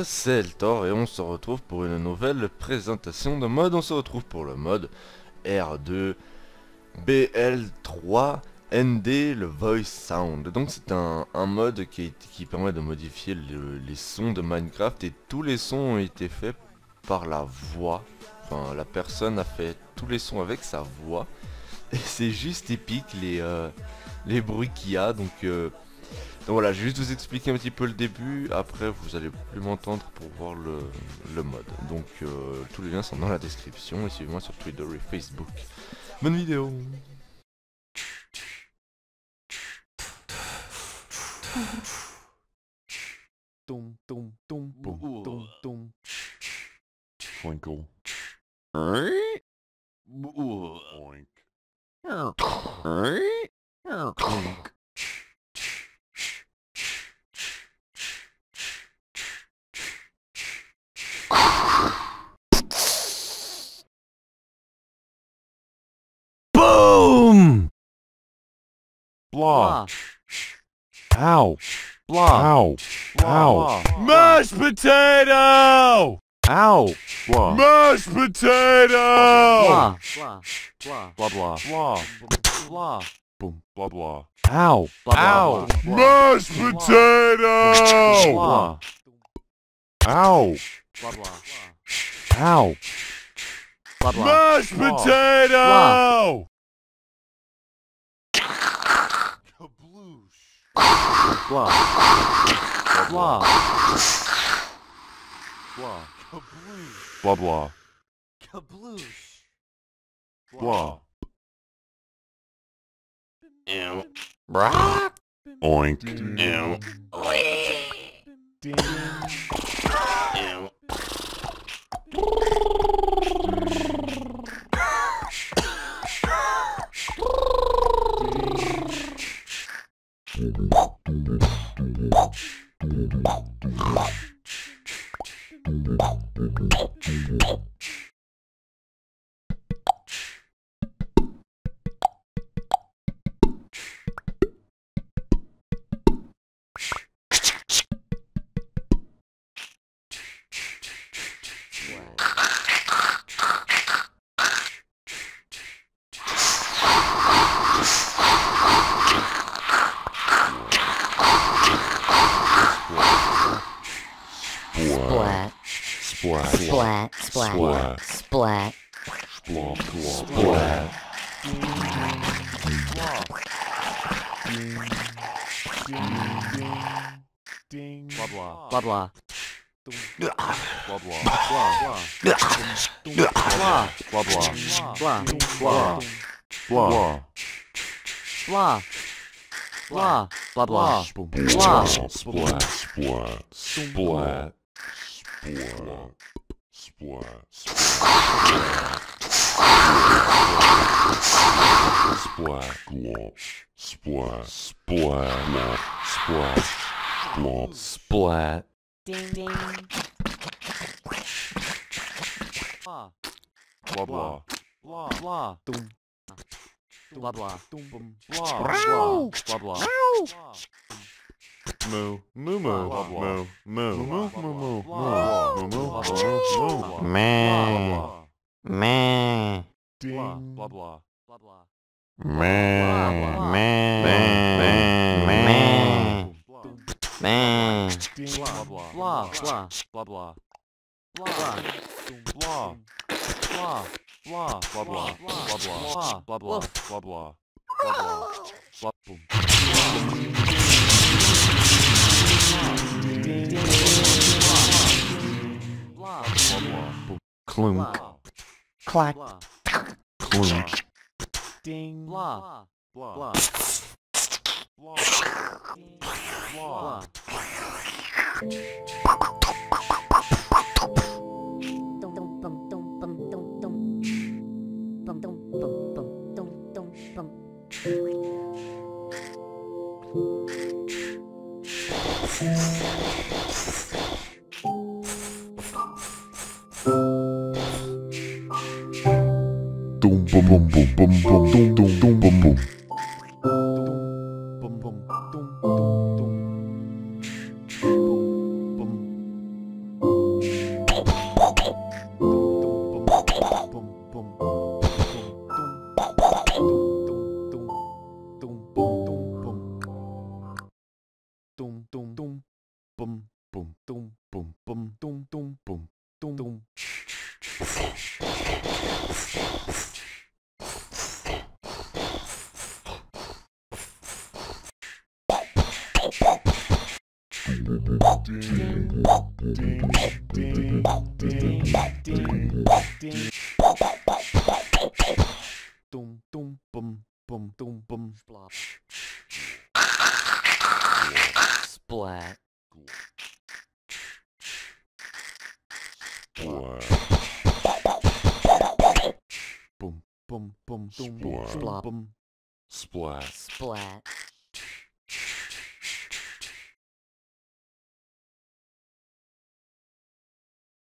c'est le Thor et on se retrouve pour une nouvelle présentation de mode. On se retrouve pour le mode R2Bl3nd Voice Sound. Donc c'est un mode qui permet de modifier les sons de Minecraft, et tous les sons ont été faits par la voix. Enfin, la personne a fait tous les sons avec sa voix. Et c'est juste épique les bruits qu'il y a. Donc voilà, je vais juste vous expliquer un petit peu le début. Après vous allez plus m'entendre pour voir le mode. Donc tous les liens sont dans la description. Et suivez-moi sur Twitter et Facebook. Bonne vidéo. Dum dum dum boom dum dum. Twinkle. Oink. Clink. Boom! Blah. Ow. Blah. Ow. Ow. Mashed potato! Ow. Blah. Mashed potato! Blah. Blah blah. Blah. Blah. Blah. Boom. Blah blah. Ow. Ow. Mashed potato! Blah. Ow. Ow. Mashed potato! Blah. Blah. Blah blah. Kabloosh. Blah. Ew. Oink. Ew. Ding. Ew. Splat. Splat, splat, splat. Splat. Splat. Ding. Blah blah. Blah blah. Blah blah. Blah. Blah blah. Blah. Blah. Blah. Blah. Blah. Blah. Blah blah. Blah. Splat. Splat. Splat. Splat. Splat. Glop. Splat. Splat. Splat. Glop. Splat. Ding ding. Blah. Blah blah. Blah. Blah. Dum. Blah blah. Dum bum. Blah. Blah. Blah blah. Moo. Moo moo. Blah, blah. Moo. Moo. Blah, Moo. blah, Moo. blah, Moo. blah, Moo. blah, Meh. Meh. Ding. Blah blah. Blah blah. Meh. Meh. Meh. Ding. Blah blah. Blah blah. Blah blah. Blah. Blah. Blah. Blah. Blah blah. Blah blah. Blah blah. Blah blah. Blah blah. Blah boom. Blah. Blah blah. Boom. Clunk. Clack. Clunk. Ding. Blah. Blah. Blah. Blah. Dum dum bum dum bum dum dum. Bum dum bum bum dum dum bum. Boom boom boom boom boom boom boom boom boom boom boom. Bum bum dum dum dum. Bum bum. boom, boom, boom, boom, boom, boom. Dum dum bum bum dum bum splop. Splat. Boom bum bum dum bum splop bum. Splat. Splat.